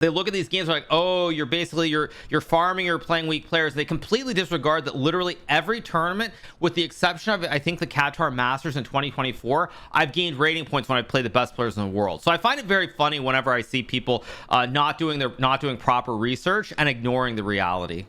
They look at these games like, oh, you're basically you're farming, you're playing weak players. They completely disregard that literally every tournament, with the exception of I think the Qatar Masters in 2024, I've gained rating points when I play the best players in the world. So I find it very funny whenever I see people not doing proper research and ignoring the reality.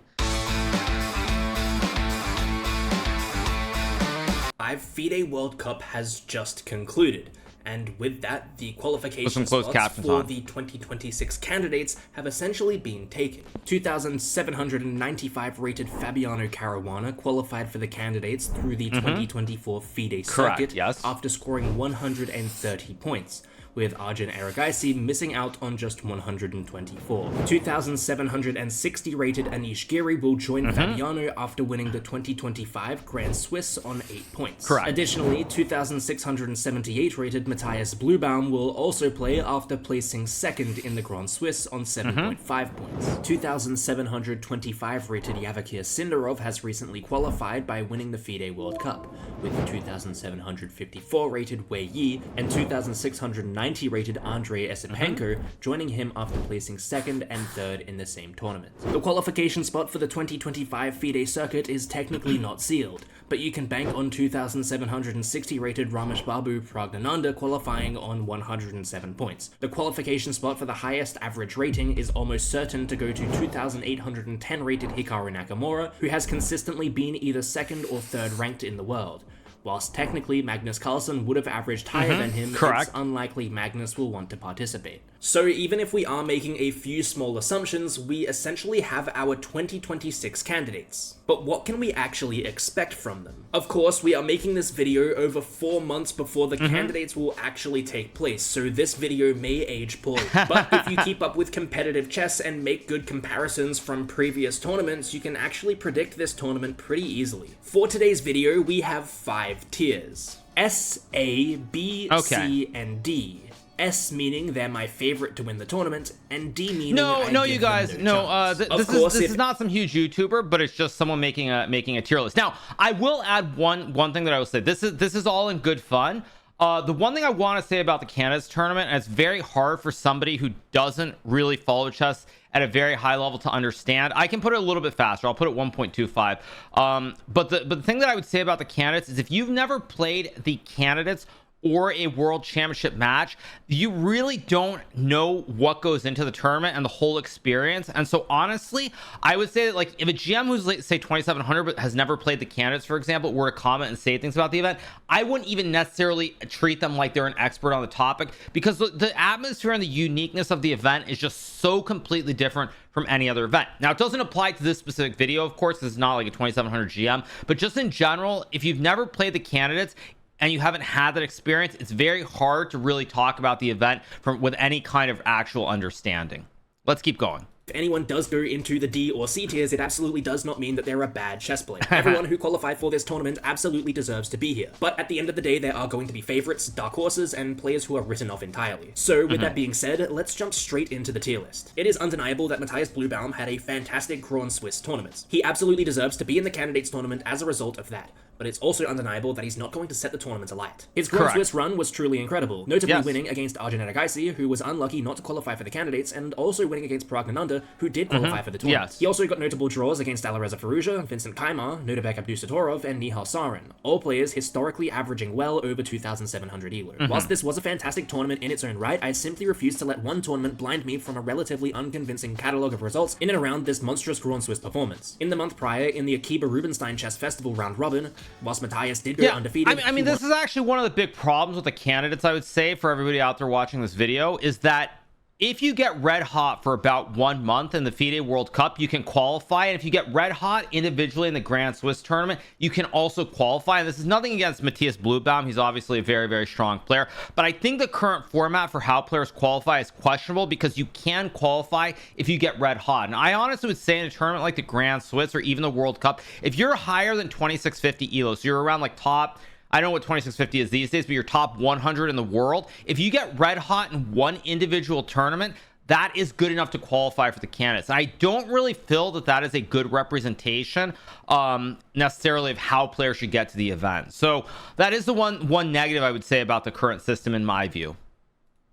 FIDE World Cup has just concluded. And with that, the qualification spots for the 2026 candidates have essentially been taken. 2,795 rated Fabiano Caruana qualified for the candidates through the 2024 FIDE circuit after scoring 130 points, with Andrei Esipenko missing out on just 124. 2,760 rated Anish Giri will join Fabiano after winning the 2025 Grand Swiss on 8 points. Additionally, 2,678 rated Matias Bluebaum will also play after placing second in the Grand Swiss on 7.5 points. 2,725 rated Sindarov has recently qualified by winning the FIDE World Cup, with 2,754 rated Wei Yi and 2,690 rated Andrei Esipenko joining him after placing second and third in the same tournament. The qualification spot for the 2025 FIDE circuit is technically not sealed, but you can bank on 2,760 rated Ramesh Babu Praggnanandhaa qualifying on 107 points. The qualification spot for the highest average rating is almost certain to go to 2,810 rated Hikaru Nakamura, who has consistently been either second or third ranked in the world. Whilst technically Magnus Carlsen would have averaged higher than him, it's unlikely Magnus will want to participate. So even if we are making a few small assumptions, we essentially have our 2026 candidates. But what can we actually expect from them? Of course, we are making this video over 4 months before the candidates will actually take place, so this video may age poorly. But if you keep up with competitive chess and make good comparisons from previous tournaments, you can actually predict this tournament pretty easily. For today's video, we have 5 tiers: S, A, B, C, and D. S meaning they're my favorite to win the tournament, and D meaning you guys, this is not some huge YouTuber, but it's just someone making a tier list. Now, I will add one thing that I will say. This is all in good fun. The one thing I want to say about the candidates tournament, and it's very hard for somebody who doesn't really follow chess at a very high level to understand. I can put it a little bit faster. I'll put it 1.25. But the thing that I would say about the candidates is if you've never played the candidates or a world championship match, you really don't know what goes into the tournament and the whole experience. And so honestly, I would say that, like, if a GM who's, like, say 2,700 but has never played the candidates, for example, were to comment and say things about the event, I wouldn't even necessarily treat them like they're an expert on the topic, because the atmosphere and the uniqueness of the event is just so completely different from any other event. Now, it doesn't apply to this specific video, of course. This is not like a 2,700 GM, but just in general, if you've never played the candidates and you haven't had that experience, it's very hard to really talk about the event with any kind of actual understanding. Let's keep going. If anyone does go into the D or C tiers, it absolutely does not mean that they're a bad chess player. Everyone who qualified for this tournament absolutely deserves to be here. But at the end of the day, there are going to be favorites, dark horses, and players who are written off entirely. So with that being said, let's jump straight into the tier list. It is undeniable that Matias Bluebaum had a fantastic Grand Swiss tournament. He absolutely deserves to be in the candidates tournament as a result of that. But it's also undeniable that he's not going to set the tournament alight. His Grand Swiss run was truly incredible, notably winning against Andrei Esipenko, who was unlucky not to qualify for the candidates, and also winning against Praggnanandhaa, who did qualify for the tournament. He also got notable draws against Alireza Firouzja, Vincent Kaimar, Nodebek Abdusatorov, and Nihal Sarin, all players historically averaging well over 2,700 elo. Whilst this was a fantastic tournament in its own right, I simply refuse to let one tournament blind me from a relatively unconvincing catalogue of results in and around this monstrous Grand Swiss performance. In the month prior, in the Akiba Rubinstein Chess Festival round robin, whilst Matias did go undefeated. I mean, this is actually one of the big problems with the candidates, I would say, for everybody out there watching this video, is that if you get red hot for about 1 month in the FIDE World Cup, you can qualify. And if you get red hot individually in the Grand Swiss tournament, you can also qualify. And this is nothing against Matias Bluebaum. He's obviously a very, very strong player. But I think the current format for how players qualify is questionable, because you can qualify if you get red hot. And I honestly would say in a tournament like the Grand Swiss or even the World Cup, if you're higher than 2650 elo, so you're around like top, I don't know what 2650 is these days, but you're top 100 in the world. If you get red hot in one individual tournament, that is good enough to qualify for the candidates. I don't really feel that that is a good representation necessarily of how players should get to the event. So that is the one negative I would say about the current system in my view.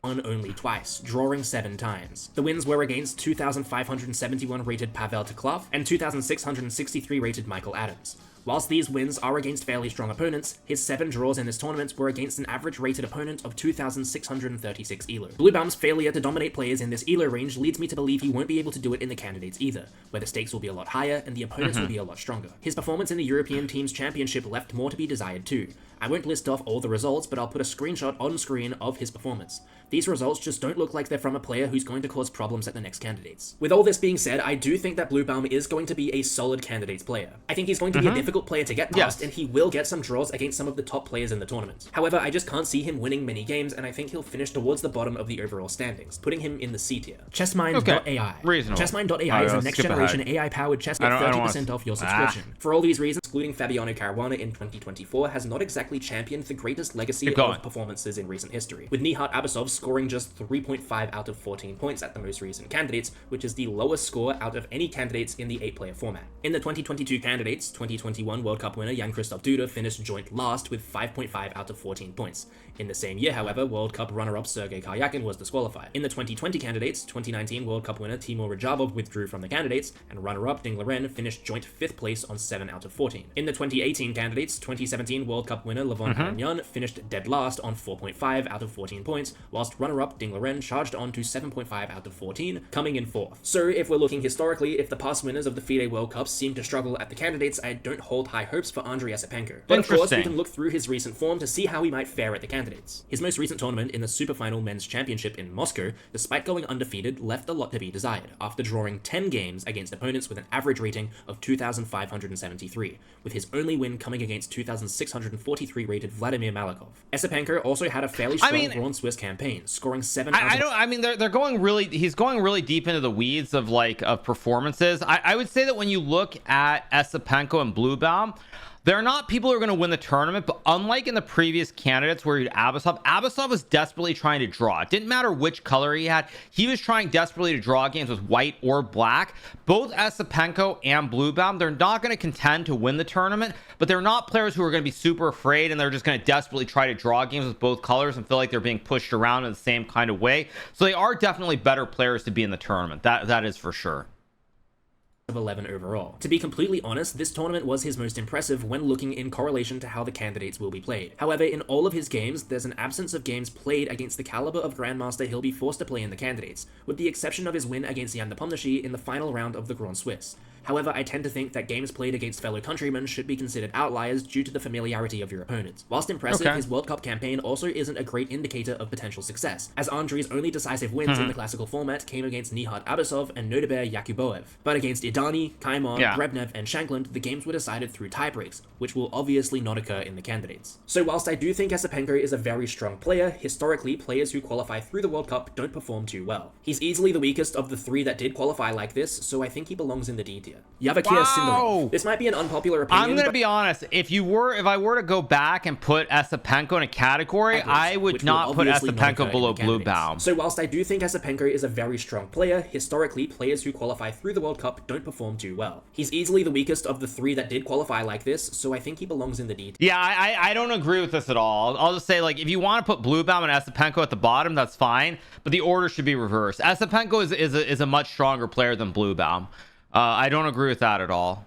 won only twice, drawing 7 times. The wins were against 2,571 rated Pavel Tiklov and 2,663 rated Michael Adams. Whilst these wins are against fairly strong opponents, his 7 draws in this tournament were against an average rated opponent of 2,636 ELO. Bluebaum's failure to dominate players in this ELO range leads me to believe he won't be able to do it in the candidates either, where the stakes will be a lot higher and the opponents will be a lot stronger. His performance in the European Teams Championship left more to be desired too. I won't list off all the results, but I'll put a screenshot on screen of his performance. These results just don't look like they're from a player who's going to cause problems at the next candidates. With all this being said, I do think that Bluebaum is going to be a solid candidates player. I think he's going to be a difficult player to get past, and he will get some draws against some of the top players in the tournament. However, I just can't see him winning many games, and I think he'll finish towards the bottom of the overall standings, putting him in the C tier. Chessmind.ai. Reasonable. Chessmind.ai is a next-generation AI-powered chess with 30% off your subscription. For all these reasons, including Fabiano Caruana in 2024, has not exactly championed the greatest legacy of performances in recent history, with Nihat Abasov scoring just 3.5 out of 14 points at the most recent candidates, which is the lowest score out of any candidates in the 8-player format. In the 2022 candidates, 2021 World Cup winner Jan-Krzysztof Duda finished joint last with 5.5 out of 14 points. In the same year, however, World Cup runner-up Sergei Karyakin was disqualified. In the 2020 candidates, 2019 World Cup winner Timur Rajabov withdrew from the candidates, and runner-up Ding Liren finished joint 5th place on 7 out of 14. In the 2018 candidates, 2017 World Cup winner Levon Aranyan finished dead last on 4.5 out of 14 points, whilst runner-up Ding Liren charged on to 7.5 out of 14, coming in 4th. So if we're looking historically, if the past winners of the FIDE World Cups seem to struggle at the candidates, I don't hold high hopes for Andrei Esipenko. But of course, we can look through his recent form to see how he might fare at the candidates. His most recent tournament in the Super Final Men's Championship in Moscow, despite going undefeated, left a lot to be desired, after drawing 10 games against opponents with an average rating of 2,573, with his only win coming against 2,643 rated Vladimir Malakov. Esipenko also had a fairly strong Grand Swiss campaign, scoring 7 they're going really, he's going really deep into the weeds of performances. I would say that when you look at Esipenko and Bluebaum, they're not people who are going to win the tournament, but unlike in the previous candidates where you had Abasov was desperately trying to draw. It didn't matter which color he had. He was trying desperately to draw games with white or black. Both Esipenko and Bluebaum, they're not going to contend to win the tournament, but they're not players who are going to be super afraid and they're just going to desperately try to draw games with both colors and feel like they're being pushed around in the same kind of way. So they are definitely better players to be in the tournament. That is for sure. Of 11 overall. To be completely honest, this tournament was his most impressive when looking in correlation to how the candidates will be played. However, in all of his games, there's an absence of games played against the caliber of Grandmaster he'll be forced to play in the candidates, with the exception of his win against Jan Nepomniachtchi in the final round of the Grand Swiss. However, I tend to think that games played against fellow countrymen should be considered outliers due to the familiarity of your opponents. Whilst impressive, his World Cup campaign also isn't a great indicator of potential success, as Andrei's only decisive wins in the classical format came against Nihat Abasov and Nodeber Yakuboev. But against Idani, Kaimon, Brebnev, and Shankland, the games were decided through tiebreaks, which will obviously not occur in the candidates. So whilst I do think Esipenko is a very strong player, historically, players who qualify through the World Cup don't perform too well. He's easily the weakest of the 3 that did qualify like this, so I think he belongs in the D tier. Yavakia Sindarov. This might be an unpopular opinion. I'm going to be honest. If I were to go back and put Esipenko in a category, I would not put Esipenko below Bluebaum. So whilst I do think Esipenko is a very strong player, historically, players who qualify through the World Cup don't perform too well. He's easily the weakest of the 3 that did qualify like this, so I think he belongs in the D tier. Yeah, I don't agree with this at all. I'll just say, if you want to put Bluebaum and Esipenko at the bottom, that's fine, but the order should be reversed. Esipenko is a much stronger player than Bluebaum. I don't agree with that at all.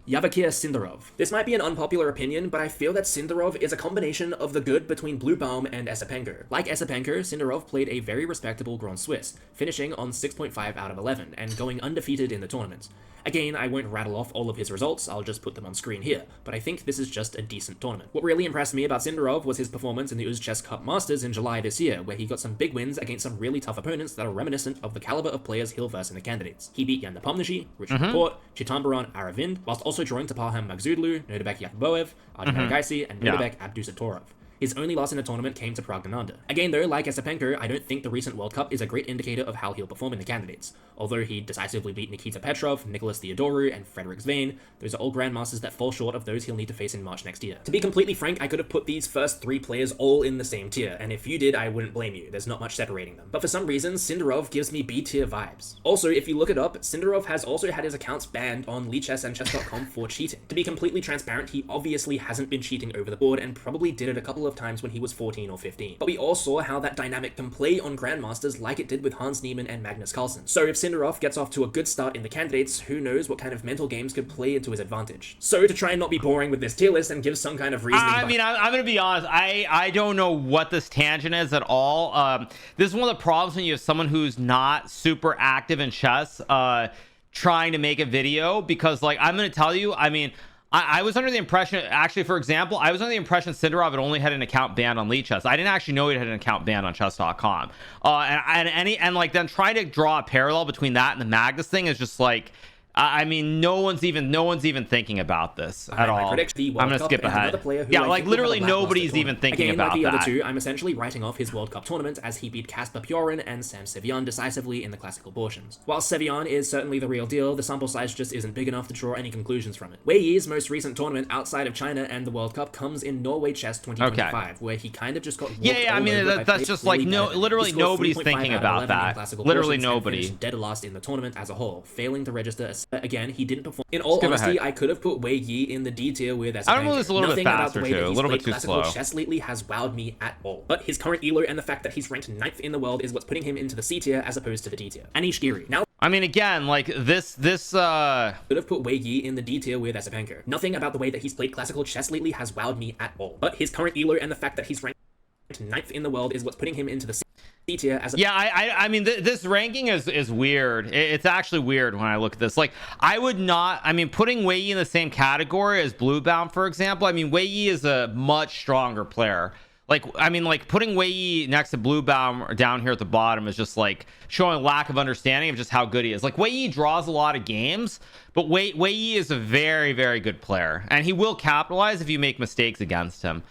Yavakia Sindarov. This might be an unpopular opinion, but I feel that Sindarov is a combination of the good between Bluebaum and Esipenko. Like Esipenko, Sindarov played a very respectable Grand Swiss, finishing on 6.5 out of 11, and going undefeated in the tournament. Again, I won't rattle off all of his results, I'll just put them on screen here, but I think this is just a decent tournament. What really impressed me about Sindarov was his performance in the Uzchess Cup Masters in July this year, where he got some big wins against some really tough opponents that are reminiscent of the caliber of players he'll verse in the candidates. He beat Jan Nepomniachtchi, Richard Laporte, Chitambaran Aravind, whilst also drawing Tapaham Magzoudlu, Nodebek Yakuboev, Arjun Aragaisi, and Nodebek Abdusatorov. His only loss in the tournament came to Praggnanandhaa. Again though, like Esipenko, I don't think the recent World Cup is a great indicator of how he'll perform in the candidates. Although he decisively beat Nikita Petrov, Nicholas Theodoru, and Frederik Svein, those are all Grandmasters that fall short of those he'll need to face in March next year. To be completely frank, I could have put these first 3 players all in the same tier, and if you did, I wouldn't blame you, there's not much separating them. But for some reason, Sindarov gives me B tier vibes. Also, if you look it up, Sindarov has also had his accounts banned on Lichess and Chess.com for cheating. To be completely transparent, he obviously hasn't been cheating over the board and probably did it a couple handful of times when he was 14 or 15. But we all saw how that dynamic can play on Grandmasters like it did with Hans Niemann and Magnus Carlsen. So if Sindarov gets off to a good start in the candidates, who knows what kind of mental games could play into his advantage. So to try and not be boring with this tier list and give some kind of reasoning. I mean, I'm gonna be honest, I don't know what this tangent is at all. This is one of the problems when you have someone who's not super active in chess trying to make a video, because like I'm gonna tell you, I mean, I was under the impression, actually, for example, I was under the impression Sindarov had only had an account banned on Lead Chess. I didn't actually know he had an account banned on chess.com. And like then trying to draw a parallel between that and the Magnus thing is just like, I mean, no one's even thinking about this at all. I'm gonna skip ahead. Yeah, like literally nobody's even thinking about that. Like the other two, I'm essentially writing off his World Cup tournament as he beat Kasper Pjorin and Sam Sevian decisively in the classical portions. While Sevian is certainly the real deal, the sample size just isn't big enough to draw any conclusions from it. Wei Yi's most recent tournament outside of China and the World Cup comes in Norway Chess 2025, where he kind of just got I mean, that's just like literally nobody's thinking about that. Literally nobody. Dead last in the tournament as a whole, failing to register. Again, he didn't perform. In all honesty, I could have put Wei Yi in the D tier with Esipenko. I don't know, this a little bit faster too, a little bit too slow. Chess lately has wowed me at all. But his current elo and the fact that he's ranked 9th in the world is what's putting him into the C tier as opposed to the D tier. Anish Giri. Now, I mean, again, like this could have put Wei Yi in the D tier with Esipenko. Nothing about the way that he's played classical chess lately has wowed me at all. But his current elo and the fact that he's ranked 9th in the world is what's putting him into the C tier as a I mean, this ranking is weird. It's actually weird when I look at this. Like, I would not, I mean, putting Wei Yi in the same category as Bluebaum, for example, I mean, Wei Yi is a much stronger player. Like, I mean, like putting Wei Yi next to Bluebaum down here at the bottom is just like showing lack of understanding of just how good he is. Like, Wei Yi draws a lot of games, but Wei Yi is a very, very good player, and he will capitalize if you make mistakes against him.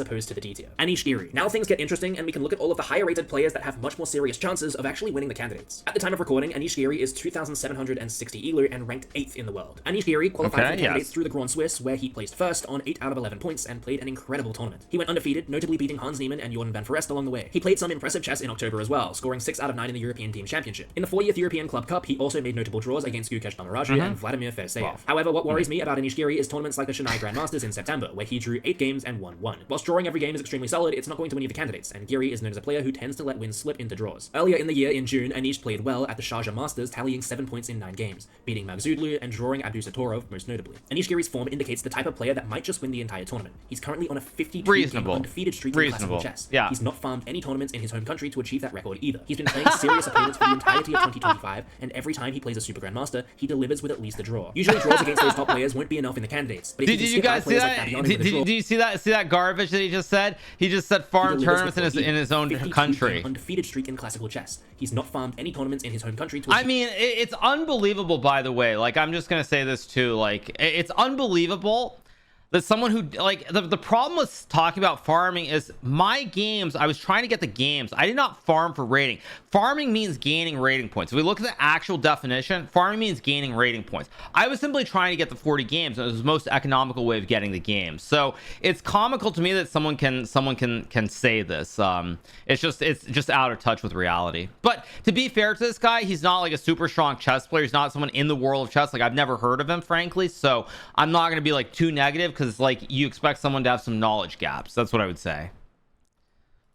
Opposed to the D tier. Anish Giri. Now things get interesting, and we can look at all of the higher rated players that have much more serious chances of actually winning the candidates. At the time of recording, Anish Giri is 2,760 elo and ranked 8th in the world. Anish Giri qualified for the candidates through the Grand Swiss, where he placed first on 8 out of 11 points and played an incredible tournament. He went undefeated, notably beating Hans Niemann and Jordan van Foreest along the way. He played some impressive chess in October as well, scoring 6 out of 9 in the European Team Championship. In the 40th European Club Cup, he also made notable draws against Gukesh Bamaraju and Vladimir Ferseyev. Wow. However, what worries me about Anish Giri is tournaments like the Chennai Grandmasters in September, where he drew 8 games and won 1. Whilst drawing every game is extremely solid, it's not going to win you the candidates, and Giri is known as a player who tends to let wins slip into draws. Earlier in the year, in June, Anish played well at the Sharjah Masters, tallying 7 points in 9 games, beating Magzudlu and drawing Abdusatorov most notably. Anish Giri's form indicates the type of player that might just win the entire tournament. He's currently on a 52-game undefeated streak in classical chess. Yeah. He's not farmed any tournaments in his home country to achieve that record either. He's been playing serious opponents for the entirety of 2025, and every time he plays a Super Grandmaster, he delivers with at least a draw. Usually draws against those top players won't be enough in the candidates, but if did you guys see that? Did you see that garbage that he just said? He just said farm tournaments in his own country. Undefeated streak in classical chess. He's not farmed any tournaments in his home country to I mean, it's unbelievable, by the way. Like, I'm just gonna say this too. Like, it's unbelievable that someone who, like, the problem with talking about farming is my games, I was trying to get the games. I did not farm for rating. Farming means gaining rating points. If we look at the actual definition, farming means gaining rating points. I was simply trying to get the 40 games, and it was the most economical way of getting the games. So it's comical to me that someone can say this. It's just out of touch with reality. But to be fair to this guy, he's not like a super strong chess player. He's not someone in the world of chess. Like, I've never heard of him, frankly. So I'm not going to be like too negative, because like you expect someone to have some knowledge gaps. That's what I would say.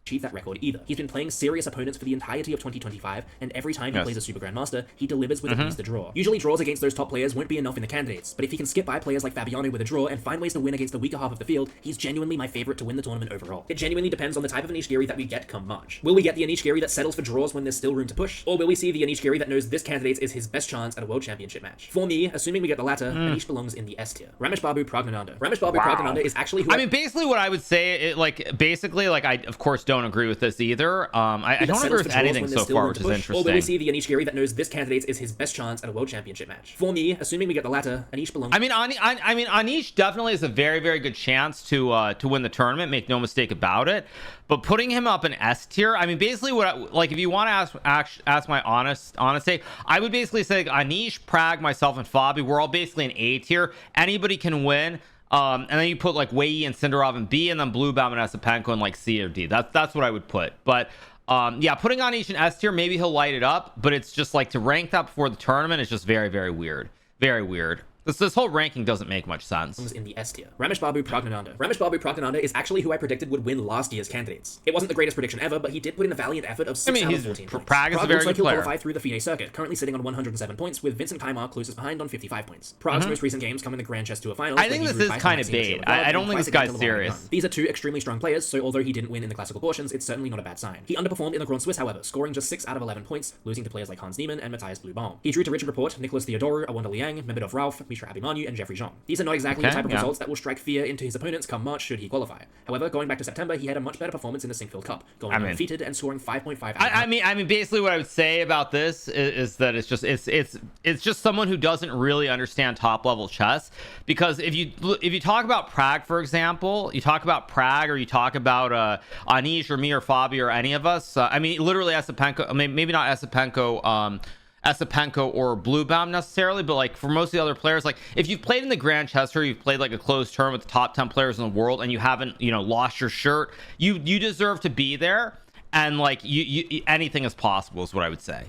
Achieve that record either. He's been playing serious opponents for the entirety of 2025, and every time he plays a Super Grandmaster, he delivers with at least a draw. Usually draws against those top players won't be enough in the candidates, but if he can skip by players like Fabiano with a draw and find ways to win against the weaker half of the field, he's genuinely my favorite to win the tournament overall. It genuinely depends on the type of Anish Giri that we get come March. Will we get the Anish Giri that settles for draws when there's still room to push, or will we see the Anish Giri that knows this candidate is his best chance at a World Championship match? For me, assuming we get the latter, Anish belongs in the S tier. Ramesh Babu Praggnanandhaa. Ramesh Babu Praggnanandhaa is actually who I mean, basically what I would say, I of course don't agree with this either. I don't agree with anything so far, which is interesting. Or will we see the Anish Giri that knows this candidate is his best chance at a World Championship match? For me, assuming we get the latter, Anish belongs. I mean, Anish definitely has a very, very good chance to win the tournament. Make no mistake about it. But putting him up in S tier, I mean, basically, if you want to ask my honest take, I would basically say Anish, Prag, myself, and Fabi, we're all basically in A tier. Anybody can win. And then you put like Wei Yi and Sindarov in B, and then Bluebaum and Esipenko in like C or D. That's what I would put. But yeah, putting Anish in S tier, maybe he'll light it up, but it's just like to rank that before the tournament is just very, very weird. Very weird. This whole ranking doesn't make much sense. In the S tier. Ramesh Babu Praggnanandhaa. Ramesh Babu Praggnanandhaa is actually who I predicted would win last year's candidates. It wasn't the greatest prediction ever, but he did put in a valiant effort of 6 out of 14 points. Pragg is a very good player. Qualify through the FIDE circuit, currently sitting on 107 points, with Vincent Kaimar closest behind on 55 points. Prague's most recent games come in the Grand Chess Tour finals. I think this is kind of bait. I don't think this guy's serious. These are two extremely strong players, so although he didn't win in the classical portions, it's certainly not a bad sign. He underperformed in the Grand Swiss, however, scoring just 6 out of 11 points, losing to players like Hans Niemann and Matias Bluebaum. He drew to Richard Rapport, Nicholas Theodoru, Awanda Liang, Mehmedov Ralph, Mishra Abhimanyu, and Jeffrey Jean. These are not exactly the type of results that will strike fear into his opponents come March should he qualify. However, going back to September, he had a much better performance in the Sinkfield Cup, going undefeated and scoring 5.5. I mean, basically, what I would say about this is that it's just someone who doesn't really understand top level chess. Because if you talk about Pragg, for example, you talk about Pragg, or you talk about Anish or me or Fabi or any of us. I mean, literally Esipenko. I mean, maybe not Esipenko. Esipenko or Bluebaum necessarily, but like for most of the other players, like if you've played in the Grand Chess Tour, you've played like a closed tournament with the top 10 players in the world, and you haven't, lost your shirt, you deserve to be there, and like you anything is possible is what I would say.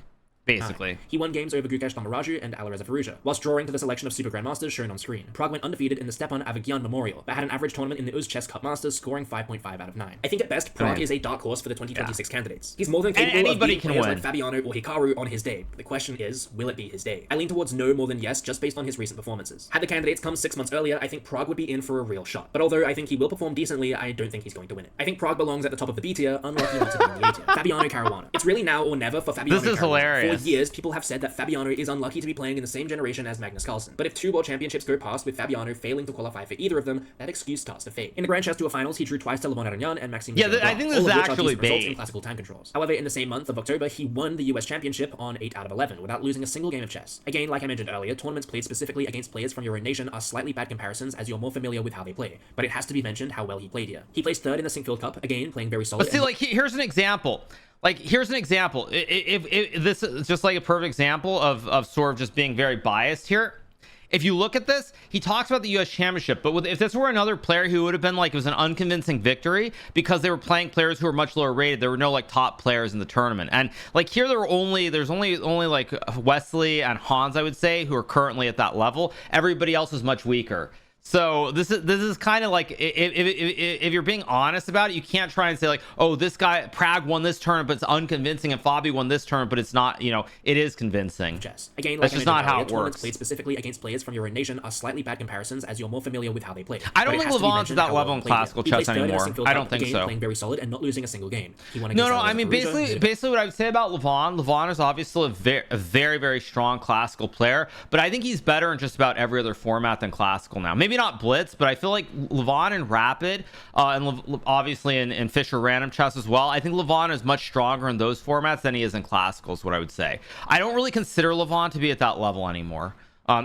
Basically. He won games over Gukesh Thammaraju and Alireza Firouzja, whilst drawing to the selection of Super Grandmasters shown on screen. Pragg went undefeated in the Stepan Avagyan Memorial, but had an average tournament in the Uz Chess Cup Masters, scoring 5.5 out of 9. I think at best, Pragg is a dark horse for the 2026 candidates. He's more than capable of beating players like Fabiano or Hikaru on his day. The question is, will it be his day? I lean towards no more than yes, just based on his recent performances. Had the candidates come 6 months earlier, I think Pragg would be in for a real shot. But although I think he will perform decently, I don't think he's going to win it. I think Pragg belongs at the top of the B tier, unlucky not to be in the A tier. Fabiano Caruana. It's really now or never for Fabiano Caruana. This is hilarious. For years, people have said that Fabiano is unlucky to be playing in the same generation as Magnus Carlsen. But if 2 World Championships go past with Fabiano failing to qualify for either of them, that excuse starts to fade. In the Grand Chess Tour finals, he drew twice to Levon Arignan and Maxime. I think this is actually bait. In classical time controls. However, in the same month of October, he won the US Championship on 8 out of 11 without losing a single game of chess. Again, like I mentioned earlier, tournaments played specifically against players from your own nation are slightly bad comparisons as you're more familiar with how they play. But it has to be mentioned how well he played here. He placed 3rd in the Sinkfield Cup, again playing very solid. But see, like here's an example. If this is just like a perfect example of sort of just being very biased here. If you look at this, he talks about the US Championship, but if this were another player, he would have been like, it was an unconvincing victory because they were playing players who were much lower rated. There were no like top players in the tournament, and like here there's only like Wesley and Hans, I would say, who are currently at that level. Everybody else is much weaker. So this is kind of like, if you're being honest about it, you can't try and say like, oh, this guy Pragg won this tournament, but it's unconvincing, and Fabi won this tournament, but it's not, it is convincing. Chess. Again, that's just not how it works. Played specifically against players from your own nation are slightly bad comparisons as you're more familiar with how they play. I don't think Levon's at that level in classical chess anymore. I don't think so. Playing very solid and not losing a single game. No. I mean, basically what I would say about Levon is obviously a very, very strong classical player, but I think he's better in just about every other format than classical now. Maybe not Blitz, but I feel like Levon in Rapid, and obviously in Fischer Random Chess as well, I think Levon is much stronger in those formats than he is in classical, is what I would say. I don't really consider Levon to be at that level anymore.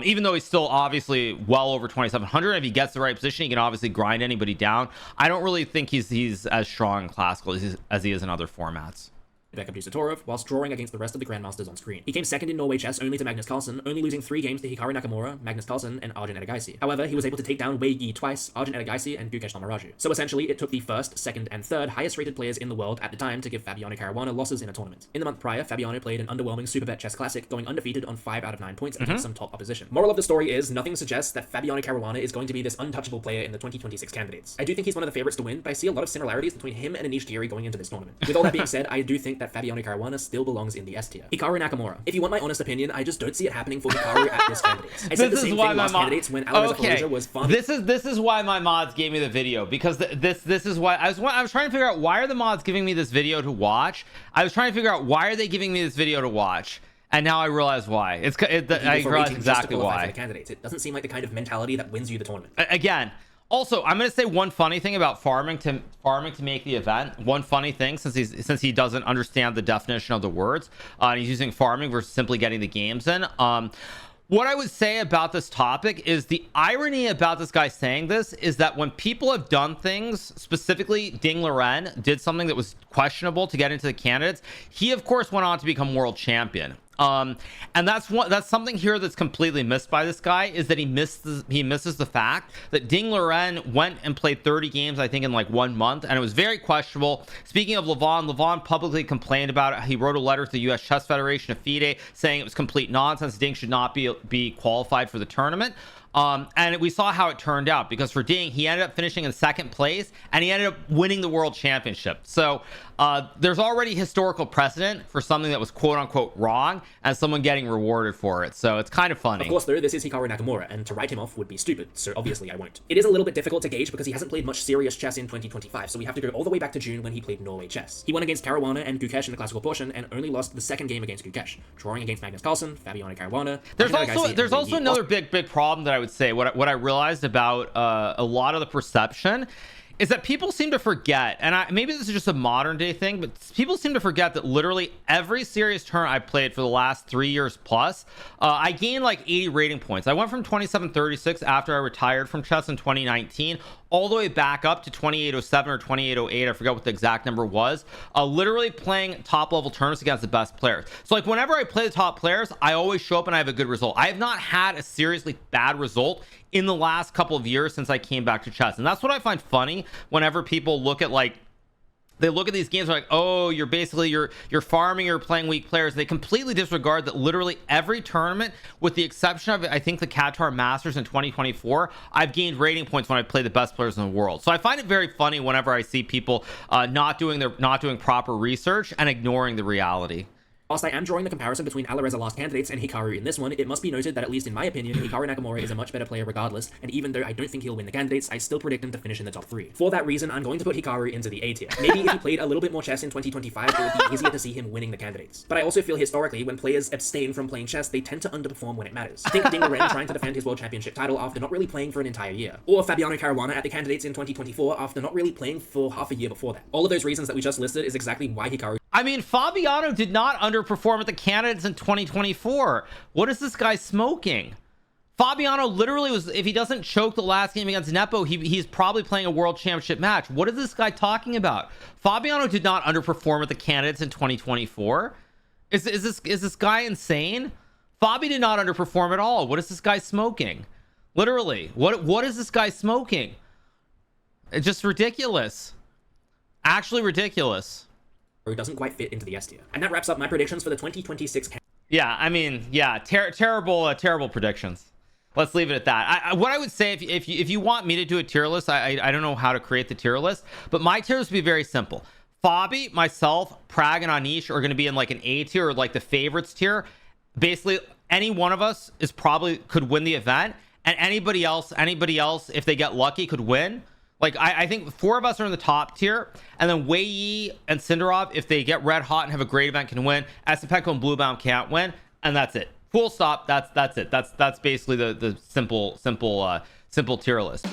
Even though he's still obviously well over 2,700, if he gets the right position, he can obviously grind anybody down. I don't really think he's as strong in classical as he is in other formats. Beckham Satorov, whilst drawing against the rest of the Grandmasters on screen. He came 2nd in Norway chess only to Magnus Carlsen, only losing 3 games to Hikaru Nakamura, Magnus Carlsen, and Arjun Edagaisi. However, he was able to take down Wei Yi twice, Arjun Edagaisi, and Gukesh Thammaraju. So essentially, it took the 1st, 2nd, and 3rd highest rated players in the world at the time to give Fabiano Caruana losses in a tournament. In the month prior, Fabiano played an underwhelming Superbet Chess Classic, going undefeated on 5 out of 9 points against some top opposition. Moral of the story is, nothing suggests that Fabiano Caruana is going to be this untouchable player in the 2026 candidates. I do think he's one of the favorites to win, but I see a lot of similarities between him and Anish Giri going into this tournament. With all that being said, I do think that Fabiano Caruana still belongs in the S tier. Hikaru Nakamura. If you want my honest opinion, I just don't see it happening for Hikaru at this candidates. I said the same thing last candidates when Alireza Firouzja was fun. This is why my mods gave me the video, because this is why I was trying to figure out, why are the mods giving me this video to watch? I was trying to figure out, why are they giving me this video to watch? And now I realize why. I realize exactly why. The candidates. It doesn't seem like the kind of mentality that wins you the tournament. Again. Also, I'm going to say one funny thing about farming to make the event. One funny thing, since he doesn't understand the definition of the words, he's using farming versus simply getting the games in. What I would say about this topic is the irony about this guy saying this is that when people have done things, specifically Ding Liren did something that was questionable to get into the candidates, he of course went on to become world champion. And that's something here that's completely missed by this guy, is that he misses the fact that Ding Liren went and played 30 games, I think, in like 1 month, and it was very questionable. Speaking of Levon publicly complained about it. He wrote a letter to the US Chess Federation of FIDE saying it was complete nonsense. Ding should not be qualified for the tournament. And we saw how it turned out, because for Ding, he ended up finishing in second place and he ended up winning the world championship. So there's already historical precedent for something that was quote unquote wrong and someone getting rewarded for it. So it's kind of funny. Of course, though, this is Hikaru Nakamura, and to write him off would be stupid, so obviously I won't. It is a little bit difficult to gauge because he hasn't played much serious chess in 2025, so we have to go all the way back to June when he played Norway chess. He won against Caruana and Gukesh in the classical portion and only lost the second game against Gukesh, drawing against Magnus Carlsen, Fabiano Caruana. There's also another big problem that I would say. What I realized about a lot of the perception is that people seem to forget, and maybe this is just a modern day thing, but people seem to forget that literally every serious tournament I played for the last 3 years plus, I gained like 80 rating points. I went from 2736 after I retired from chess in 2019 all the way back up to 2807 or 2808. I forgot what the exact number was. Literally playing top level tournaments against the best players. So like whenever I play the top players, I always show up and I have a good result. I have not had a seriously bad result in the last couple of years since I came back to chess. And that's what I find funny whenever people look at they look at these games like, oh, you're farming, you're playing weak players. They completely disregard that literally every tournament, with the exception of I think the Qatar Masters in 2024, I've gained rating points when I play the best players in the world. So I find it very funny whenever I see people not doing proper research and ignoring the reality. Whilst I am drawing the comparison between Alireza Last Candidates and Hikaru in this one, it must be noted that, at least in my opinion, Hikaru Nakamura is a much better player regardless, and even though I don't think he'll win the candidates, I still predict him to finish in the top 3. For that reason, I'm going to put Hikaru into the A tier. Maybe if he played a little bit more chess in 2025, it would be easier to see him winning the candidates. But I also feel historically, when players abstain from playing chess, they tend to underperform when it matters. Think Ding Liren trying to defend his world championship title after not really playing for an entire year. Or Fabiano Caruana at the candidates in 2024 after not really playing for half a year before that. All of those reasons that we just listed is exactly why Hikaru... I mean, Fabiano did not underperform at the candidates in 2024. What is this guy smoking? Fabiano literally was, if he doesn't choke the last game against Nepo, he's probably playing a world championship match. What is this guy talking about? Fabiano did not underperform at the candidates in 2024. Is this guy insane? Fabi did not underperform at all. What is this guy smoking? Literally, what is this guy smoking? It's just ridiculous. Actually ridiculous. Doesn't quite fit into the S tier. And that wraps up my predictions for the 2026 Yeah, I mean, yeah, terrible predictions. Let's leave it at that. What I would say, if you want me to do a tier list, I don't know how to create the tier list, but my tier list would be very simple. Fabi, myself, Prag, and Anish are going to be in like an A tier, or like the favorites tier. Basically, any one of us could win the event, and anybody else, if they get lucky, could win. Like, I think 4 of us are in the top tier, and then Wei Yi and Sindarov, if they get red hot and have a great event, can win. Esipenko and Bluebaum can't win, and that's it. Full stop. That's it. That's basically the simple tier list.